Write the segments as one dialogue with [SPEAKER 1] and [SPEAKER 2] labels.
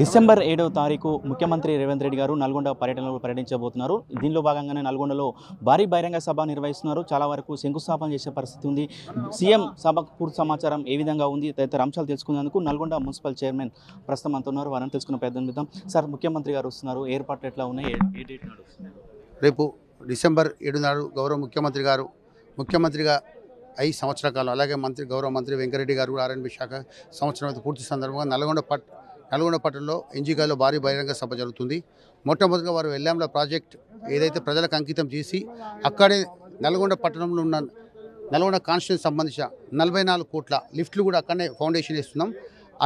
[SPEAKER 1] December 7వ తారీఖు ముఖ్యమంత్రి రేవంత్ రెడ్డి గారు నల్గొండ పర్యటనలో పర్యటించబోతున్నారు. దీనిలో భాగంగానే నల్గొండలో భారీ బహిరంగ సభ నిర్వహిస్తున్నారు. చాలా వరకు శంకుస్థాపన చేసే పరిస్థితి ఉంది. సీఎం సభకు పూర్తి సమాచారం ఏ విధంగా ఉంది తదితర అంశాలు తెలుసుకునేందుకు నల్గొండ మున్సిపల్ చైర్మన్ ప్రస్తుతం అంతా ఉన్నారు. వారిని తెలుసుకున్న ప్రయత్నం చేద్దాం. సార్, ముఖ్యమంత్రి గారు వస్తున్నారు, ఏర్పాట్లు ఎట్లా ఉన్నాయి, ఏ డేట్ నాడు వస్తున్నారు?
[SPEAKER 2] రేపు డిసెంబర్ 7 నాడు గౌరవ ముఖ్యమంత్రి గారు ముఖ్యమంత్రిగా 5 సంవత్సరాల కాలం, అలాగే గౌరవ మంత్రి వెంకరెడ్డి గారు ఆర్ఎండ్బి శాఖ సంవత్సరం పూర్తి సందర్భంగా నల్గొండ పట్టణంలో ఎన్జిగాలో భారీ బహిరంగ సభ జరుగుతుంది. మొట్టమొదటిగా వారు వెల్లాంల ప్రాజెక్ట్ ఏదైతే ప్రజలకు అంకితం చేసి అక్కడే నల్గొండ పట్టణంలో ఉన్న నల్గొండ కాన్స్టిట్యూన్సీ సంబంధించిన 44 కోట్ల లిఫ్ట్లు కూడా అక్కడనే ఫౌండేషన్ ఇస్తున్నాం.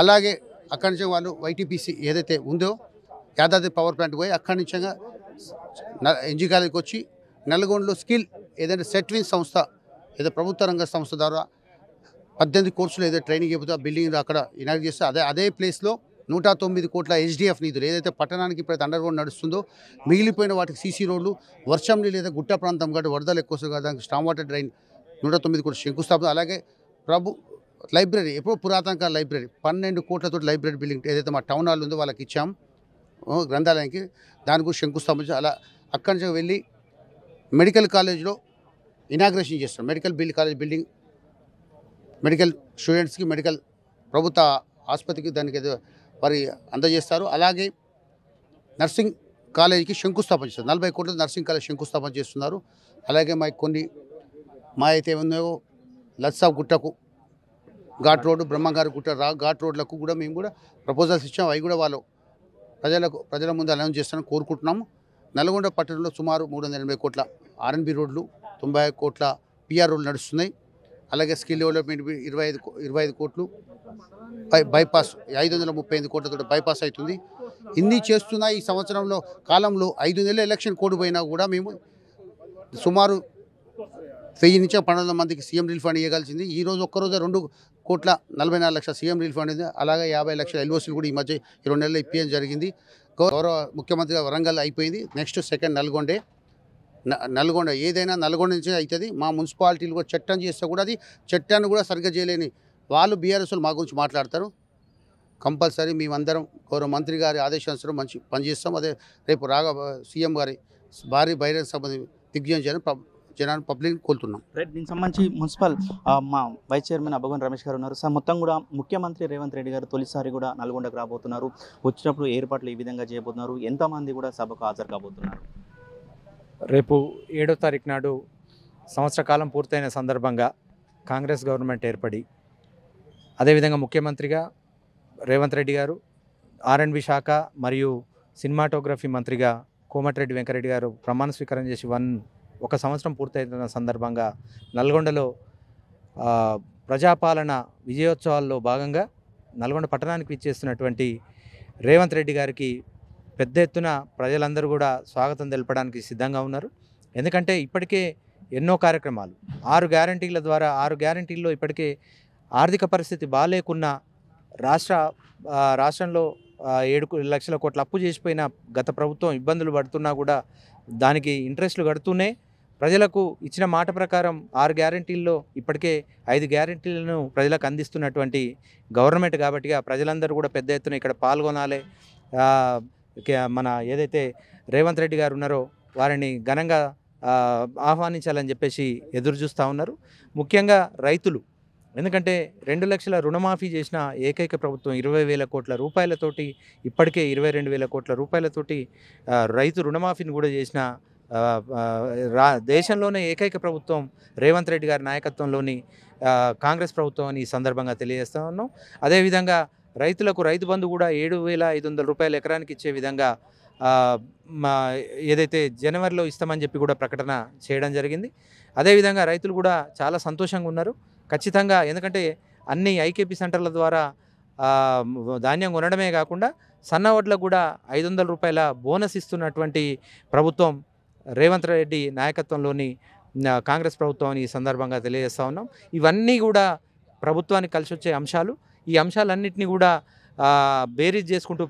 [SPEAKER 2] అలాగే అక్కడి నుంచి వాళ్ళు వైటీపీసీ ఏదైతే ఉందో యాదాద్రి పవర్ ప్లాంట్ పోయి అక్కడి నుంచి ఎన్జిగాలకి వచ్చి నల్గొండలో స్కిల్ ఏదైతే సెట్విన్ సంస్థ ఏదో ప్రభుత్వ రంగ సంస్థ ద్వారా 18 కోర్సులు ఏదైతే ట్రైనింగ్ అయిపోతే ఆ బిల్డింగ్ అక్కడ ఇనాగ్రేట్ చేస్తే అదే ప్లేస్లో 109 కోట్ల HDF నిధులు ఏదైతే పట్టణానికి ఇప్పుడు అండర్ గ్రౌండ్ నడుస్తుందో మిగిలిపోయిన వాటికి సీసీ రోడ్లు వర్షం నీళ్ళు లేదా గుట్ట ప్రాంతం కాబట్టి వరదలు ఎక్కువ వస్తుంది కదా, దానికి స్టామ్ వాటర్ డ్రైన్ 109 కోట్ల శంకుస్థాపన. అలాగే లైబ్రరీ ఎప్పుడో పురాతన లైబ్రరీ 12 కోట్లతో లైబ్రరీ బిల్డింగ్ ఏదైతే మా టౌన్ హాల్ ఉందో వాళ్ళకి ఇచ్చాం గ్రంథాలయానికి, దాని గురించి శంకుస్థాపన. అలా అక్కడి నుంచి వెళ్ళి మెడికల్ కాలేజ్లో ఇనాగ్రేషన్ చేస్తాం. మెడికల్ బిల్డింగ్ మెడికల్ స్టూడెంట్స్కి మెడికల్ ప్రభుత్వ ఆసుపత్రికి దానికి వారి అందజేస్తారు. అలాగే నర్సింగ్ కాలేజీకి శంకుస్థాపన చేస్తారు. 40 కోట్ల నర్సింగ్ కాలేజ్ శంకుస్థాపన చేస్తున్నారు. అలాగే మా అయితే ఉన్నాయో లత్సాబ్ గుట్టకు ఘాట్ రోడ్డు, బ్రహ్మంగారి గుట్ట ఘాట్ రోడ్లకు కూడా మేము కూడా ప్రపోజల్స్ ఇచ్చాము. అవి కూడా వాళ్ళు ప్రజల ముందు అనౌన్స్ చేస్తారని కోరుకుంటున్నాము. నల్గొండ పట్టణంలో సుమారు 380 కోట్ల ఆర్ఎన్బి రోడ్లు, 90 కోట్ల పిఆర్ రోడ్లు నడుస్తున్నాయి. అలాగే స్కిల్ డెవలప్మెంట్ 25 కోట్లు, బైపాస్ 535 కోట్లతో బైపాస్ అవుతుంది. ఇన్ని చేస్తున్న ఈ సంవత్సరంలో కాలంలో 5 నెలల ఎలక్షన్ కోడ్ పోయినా కూడా మేము సుమారు 1000 నుంచి 1200 మందికి సీఎం రిలీఫ్ ఫండ్ ఇవ్వగలిసింది. ఈరోజు ఒక్కరోజు 2,44 లక్షల సీఎం రిలీఫ్ ఫండ్ ఉంది. అలాగే 50 లక్షల ఎల్ఓసీలు కూడా ఈ మధ్య 2 నెలలు ఇప్పించడం జరిగింది. గౌరవ ముఖ్యమంత్రిగా వరంగల్ అయిపోయింది. నెక్స్ట్ సెకండ్ నల్గొండ ఏదైనా నల్గొండ నుంచి అవుతుంది. మా మున్సిపాలిటీలు కూడా చట్టం చేస్తే కూడా అది చట్టాన్ని కూడా సరిగ్గా చేయలేని వాళ్ళు బీఆర్ఎస్లు మా గురించి మాట్లాడతారు. కంపల్సరీ మేమందరం గౌరవ మంత్రి గారి ఆదేశానుసారం మంచి పనిచేస్తాం. అదే రేపు సీఎం గారి భారీ బహిరంగ సభ దిగ్విజయం చేయాలని జనాన్ని పబ్లిక్ కోరుతున్నాం.
[SPEAKER 1] దీనికి సంబంధించి మున్సిపల్ మా వైస్ చైర్మన్ అబ్బగన్ రమేష్ గారు ఉన్నారు. సార్, మొత్తం కూడా ముఖ్యమంత్రి రేవంత్ రెడ్డి గారు తొలిసారి కూడా నల్గొండకు రాబోతున్నారు. వచ్చినప్పుడు ఏర్పాట్లు ఏ విధంగా చేయబోతున్నారు, ఎంతమంది కూడా సభకు హాజరు కాబోతున్నారు?
[SPEAKER 3] రేపు 7వ తారీఖు నాడు సంవత్సర కాలం పూర్తయిన సందర్భంగా కాంగ్రెస్ గవర్నమెంట్ ఏర్పడి అదేవిధంగా ముఖ్యమంత్రిగా రేవంత్ రెడ్డి గారు, ఆర్ఎండ్బి శాఖ మరియు సినిమాటోగ్రఫీ మంత్రిగా కోమటిరెడ్డి వెంకరెడ్డి గారు ప్రమాణ స్వీకారం చేసి ఒక సంవత్సరం పూర్తయిన సందర్భంగా నల్గొండలో ప్రజాపాలన విజయోత్సవాల్లో భాగంగా నల్గొండ పట్టణానికి విచ్చేస్తున్నటువంటి రేవంత్ రెడ్డి గారికి పెద్ద ఎత్తున ప్రజలందరూ కూడా స్వాగతం తెలపడానికి సిద్ధంగా ఉన్నారు. ఎందుకంటే ఇప్పటికే ఎన్నో కార్యక్రమాలు 6 గ్యారంటీల ద్వారా 6 గ్యారంటీల్లో ఇప్పటికే ఆర్థిక పరిస్థితి బాగాలేకున్నా రాష్ట్రంలో 7 లక్షల కోట్ల అప్పు చేసిపోయిన గత ప్రభుత్వం ఇబ్బందులు పడుతున్నా కూడా దానికి ఇంట్రెస్ట్లు కడుతూనే ప్రజలకు ఇచ్చిన మాట ప్రకారం 6 గ్యారంటీల్లో ఇప్పటికే 5 గ్యారంటీలను ప్రజలకు అందిస్తున్నటువంటి గవర్నమెంట్ కాబట్టి ప్రజలందరూ కూడా పెద్ద ఎత్తున ఇక్కడ పాల్గొనాలి. మన ఏదైతే రేవంత్ రెడ్డి గారు ఉన్నారో వారిని ఘనంగా ఆహ్వానించాలని చెప్పేసి ఎదురు చూస్తూ ఉన్నారు. ముఖ్యంగా రైతులు, ఎందుకంటే 2 లక్షల రుణమాఫీ చేసిన ఏకైక ప్రభుత్వం 20,000 కోట్ల రూపాయలతోటి, ఇప్పటికే 22,000 కోట్ల రూపాయలతోటి రైతు రుణమాఫీని కూడా చేసిన దేశంలోనే ఏకైక ప్రభుత్వం రేవంత్ రెడ్డి గారి నాయకత్వంలోని కాంగ్రెస్ ప్రభుత్వం అని ఈ సందర్భంగా తెలియజేస్తూ ఉన్నాం. అదేవిధంగా రైతులకు రైతు బంధు కూడా 7,500 రూపాయలు ఎకరానికి ఇచ్చే విధంగా ఏదైతే జనవరిలో ఇస్తామని చెప్పి కూడా ప్రకటన చేయడం జరిగింది. అదేవిధంగా రైతులు కూడా చాలా సంతోషంగా ఉన్నారు ఖచ్చితంగా. ఎందుకంటే అన్ని ఐకేపీ సెంటర్ల ద్వారా ధాన్యం కొనడమే కాకుండా సన్న వడ్లకు కూడా 500 రూపాయల బోనస్ ఇస్తున్నటువంటి ప్రభుత్వం రేవంత్ రెడ్డి నాయకత్వంలోని కాంగ్రెస్ ప్రభుత్వం ఈ సందర్భంగా తెలియజేస్తూ ఉన్నాం. ఇవన్నీ కూడా ప్రభుత్వానికి కలిసి వచ్చే అంశాలు. ఈ అంశాలన్నింటినీ కూడా బేరీజ్ చేసుకుంటూ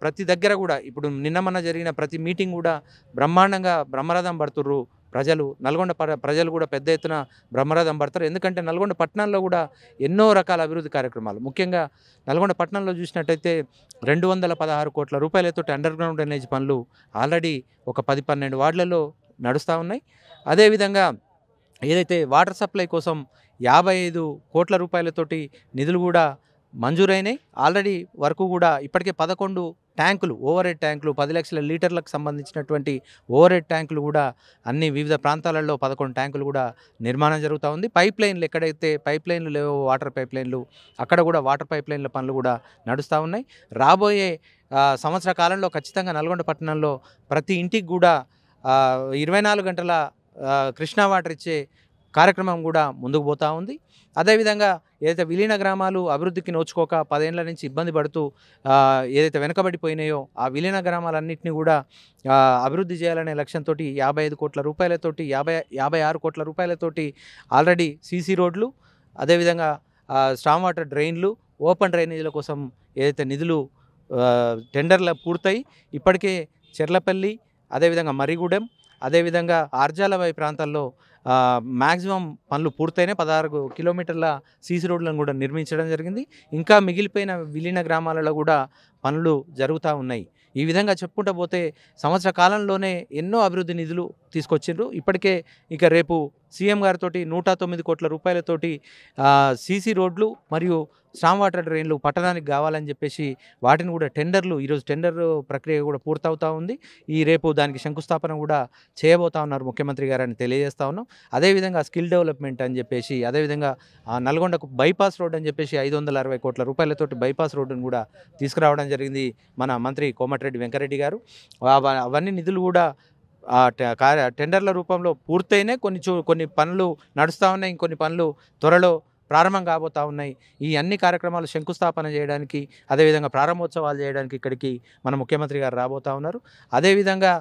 [SPEAKER 3] ప్రతి దగ్గర కూడా ఇప్పుడు నిన్న జరిగిన ప్రతి మీటింగ్ కూడా బ్రహ్మాండంగా బ్రహ్మరథం పడుతుర్రు నల్గొండ ప్రజలు కూడా పెద్ద ఎత్తున బ్రహ్మరథం పడతారు. ఎందుకంటే నల్గొండ పట్టణంలో కూడా ఎన్నో రకాల అభివృద్ధి కార్యక్రమాలు, ముఖ్యంగా నల్గొండ పట్టణంలో చూసినట్టయితే 216 కోట్ల రూపాయలతో అండర్ గ్రౌండ్ డ్రైనేజ్ పనులు ఆల్రెడీ ఒక 10-12 వార్డులలో నడుస్తూ ఉన్నాయి. అదేవిధంగా ఏదైతే వాటర్ సప్లై కోసం 55 కోట్ల రూపాయలతోటి నిధులు కూడా మంజూరైనాయి. ఆల్రెడీ వరకు కూడా ఇప్పటికే 11 ట్యాంకులు, ఓవర్ హెడ్ ట్యాంకులు, 10 లక్షల లీటర్లకు సంబంధించినటువంటి ఓవర్ హెడ్ ట్యాంకులు కూడా అన్ని వివిధ ప్రాంతాలలో 11 ట్యాంకులు కూడా నిర్మాణం జరుగుతూ ఉంది. పైప్ లైన్లు, ఎక్కడైతే పైప్ లైన్లు లేవో వాటర్ పైప్ లైన్లు, అక్కడ కూడా వాటర్ పైప్ లైన్ల పనులు కూడా నడుస్తూ ఉన్నాయి. రాబోయే సంవత్సర కాలంలో ఖచ్చితంగా నల్గొండ పట్టణంలో ప్రతి ఇంటికి కూడా 24 గంటల కృష్ణా వాటర్ ఇచ్చే కార్యక్రమం కూడా ముందుకు పోతూ ఉంది. అదేవిధంగా ఏదైతే విలీన గ్రామాలు అభివృద్ధికి నోచుకోక 10 ఏళ్ల నుంచి ఇబ్బంది పడుతూ ఏదైతే వెనకబడిపోయినాయో ఆ విలీన గ్రామాలన్నింటినీ కూడా అభివృద్ధి చేయాలనే లక్ష్యంతో 55 కోట్ల రూపాయలతోటి 56 కోట్ల రూపాయలతోటి ఆల్రెడీ సీసీ రోడ్లు, అదేవిధంగా స్టామ్ వాటర్ డ్రైన్లు, ఓపెన్ డ్రైనేజీల కోసం ఏదైతే నిధులు టెండర్లు పూర్తయి ఇప్పటికే చెర్లపల్లి, అదేవిధంగా మరిగూడెం, అదేవిధంగా ఆర్జాలబాయి ప్రాంతాల్లో మ్యాక్సిమం పనులు పూర్తయినాయి. 16 కిలోమీటర్ల సీసీ రోడ్లను కూడా నిర్మించడం జరిగింది. ఇంకా మిగిలిపోయిన విలీన గ్రామాలలో కూడా పనులు జరుగుతూ ఉన్నాయి. ఈ విధంగా చెప్పుకుంటూ పోతే సంవత్సర కాలంలోనే ఎన్నో అభివృద్ధి నిధులు తీసుకొచ్చిండ్రు. ఇప్పటికే ఇక రేపు సీఎం గారితో 109 కోట్ల రూపాయలతోటి సీసీ రోడ్లు మరియు స్టామ్ వాటర్ డ్రైన్లు పట్టణానికి కావాలని చెప్పేసి వాటిని కూడా టెండర్లు, ఈరోజు టెండర్ ప్రక్రియ కూడా పూర్తవుతూ ఉంది. రేపు దానికి శంకుస్థాపన కూడా చేయబోతా ఉన్నారు ముఖ్యమంత్రి గారు అని తెలియజేస్తా ఉన్నాం. అదేవిధంగా స్కిల్ డెవలప్మెంట్ అని చెప్పేసి, అదేవిధంగా నల్గొండకు బైపాస్ రోడ్ అని చెప్పేసి 560 కోట్ల రూపాయలతోటి బైపాస్ రోడ్డును కూడా తీసుకురావడం జరిగింది మన మంత్రి కోమటిరెడ్డి వెంకరెడ్డి గారు. అవన్నీ నిధులు కూడా టెండర్ల రూపంలో పూర్తయినాయి. కొన్ని పనులు నడుస్తూ ఉన్నాయి, ఇంకొన్ని పనులు త్వరలో ప్రారంభం కాబోతూ ఉన్నాయి. ఈ అన్ని కార్యక్రమాలు శంకుస్థాపన చేయడానికి, అదేవిధంగా ప్రారంభోత్సవాలు చేయడానికి ఇక్కడికి మన ముఖ్యమంత్రి గారు రాబోతూ ఉన్నారు. అదేవిధంగా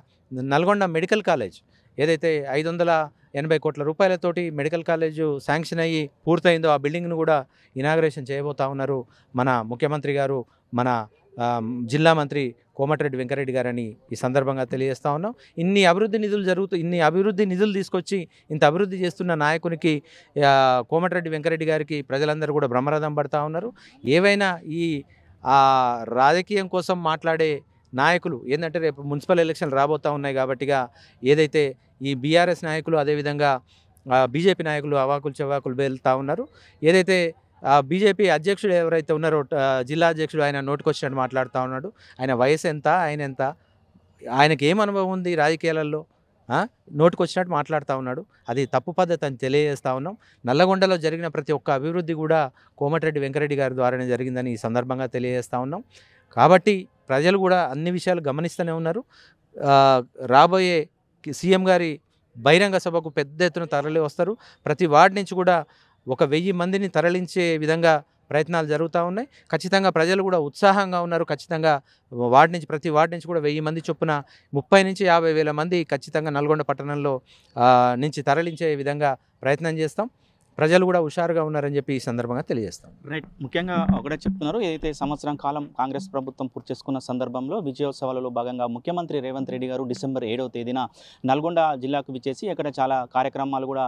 [SPEAKER 3] నల్గొండ మెడికల్ కాలేజ్ ఏదైతే 580 కోట్ల రూపాయలతోటి మెడికల్ కాలేజు శాంక్షన్ అయ్యి పూర్తయిందో ఆ బిల్డింగ్ను కూడా ఇనాగరేషన్ చేయబోతూ ఉన్నారు మన ముఖ్యమంత్రి గారు, మన జిల్లా మంత్రి కోమటిరెడ్డి వెంకరెడ్డి గారని ఈ సందర్భంగా తెలియజేస్తా ఉన్నాం. ఇన్ని అభివృద్ధి నిధులు తీసుకొచ్చి ఇంత అభివృద్ధి చేస్తున్న నాయకునికి, కోమటిరెడ్డి వెంకరెడ్డి గారికి ప్రజలందరూ కూడా బ్రహ్మరథం పడతా ఉన్నారు. ఏవైనా ఈ రాజకీయం కోసం మాట్లాడే నాయకులు ఏంటంటే రేపు మున్సిపల్ ఎలక్షన్లు రాబోతూ ఉన్నాయి కాబట్టిగా ఏదైతే ఈ బీఆర్ఎస్ నాయకులు, అదేవిధంగా బీజేపీ నాయకులు అవాకులు చెవాకులు వెళ్తూ ఉన్నారు. ఏదైతే బీజేపీ అధ్యక్షుడు ఎవరైతే ఉన్నారో, జిల్లా అధ్యక్షుడు, ఆయన నోటికొచ్చినట్టు మాట్లాడుతూ ఉన్నాడు. ఆయన వయసు ఎంత, ఆయన ఎంత, ఆయనకి ఏం అనుభవం ఉంది రాజకీయాలలో, నోటికొచ్చినట్టు మాట్లాడుతూ ఉన్నాడు. అది తప్పు పద్ధతి అని తెలియజేస్తూ ఉన్నాం. నల్లగొండలో జరిగిన ప్రతి ఒక్క అభివృద్ధి కూడా కోమటిరెడ్డి వెంకరెడ్డి గారి ద్వారానే జరిగిందని ఈ సందర్భంగా తెలియజేస్తూ ఉన్నాం. కాబట్టి ప్రజలు కూడా అన్ని విషయాలు గమనిస్తూనే ఉన్నారు. రాబోయే సీఎం గారి బహిరంగ సభకు పెద్ద ఎత్తున తరలి వస్తారు. ప్రతి వార్డు నుంచి కూడా 1000 మందిని తరలించే విధంగా ప్రయత్నాలు జరుగుతూ ఉన్నాయి. ఖచ్చితంగా ప్రజలు కూడా ఉత్సాహంగా ఉన్నారు. ఖచ్చితంగా ప్రతి వార్డు నుంచి కూడా 1000 మంది చొప్పున 30 నుంచి 50 వేల మంది ఖచ్చితంగా నల్గొండ పట్టణంలో నుంచి తరలించే విధంగా ప్రయత్నం చేస్తాం. ప్రజలు కూడా హుషారుగా ఉన్నారని చెప్పి ఈ సందర్భంగా తెలియజేస్తాం.
[SPEAKER 1] రైట్. ముఖ్యంగా ఒకటే చెప్తున్నారు, ఏదైతే సంవత్సరం కాలం కాంగ్రెస్ ప్రభుత్వం పూర్తి చేసుకున్న సందర్భంలో విజయోత్సవాలలో భాగంగా ముఖ్యమంత్రి రేవంత్ రెడ్డి గారు డిసెంబర్ 7వ తేదీన నల్గొండ జిల్లాకు విచ్చేసి ఇక్కడ చాలా కార్యక్రమాలు కూడా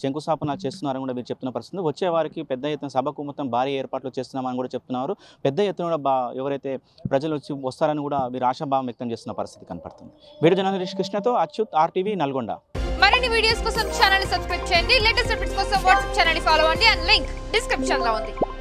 [SPEAKER 1] శంకుస్థాపన చేస్తున్నారని కూడా మీరు చెప్తున్న పరిస్థితి. వచ్చే వారికి పెద్ద ఎత్తున సభకు మొత్తం భారీ ఏర్పాట్లు చేస్తున్నామని కూడా చెప్తున్నారు. పెద్ద ఎత్తున కూడా ఎవరైతే ప్రజలు వస్తారని కూడా మీరు ఆశాభావం వ్యక్తం చేస్తున్న పరిస్థితి కనపడుతుంది. వీడియో జర్నలిస్ట్ కృష్ణతో అచ్యుత్, RTV నల్గొండ.
[SPEAKER 4] మరిన్ని వీడియోస్ కోసం ఛానల్ సబ్స్క్రైబ్ చేయండి. లేటెస్ట్ అప్డేట్స్ కోసం వాట్సాప్ ఛానల్ ఫాలో అవ్వండి. అండ్ లింక్ డిస్క్రిప్షన్ లో ఉంది.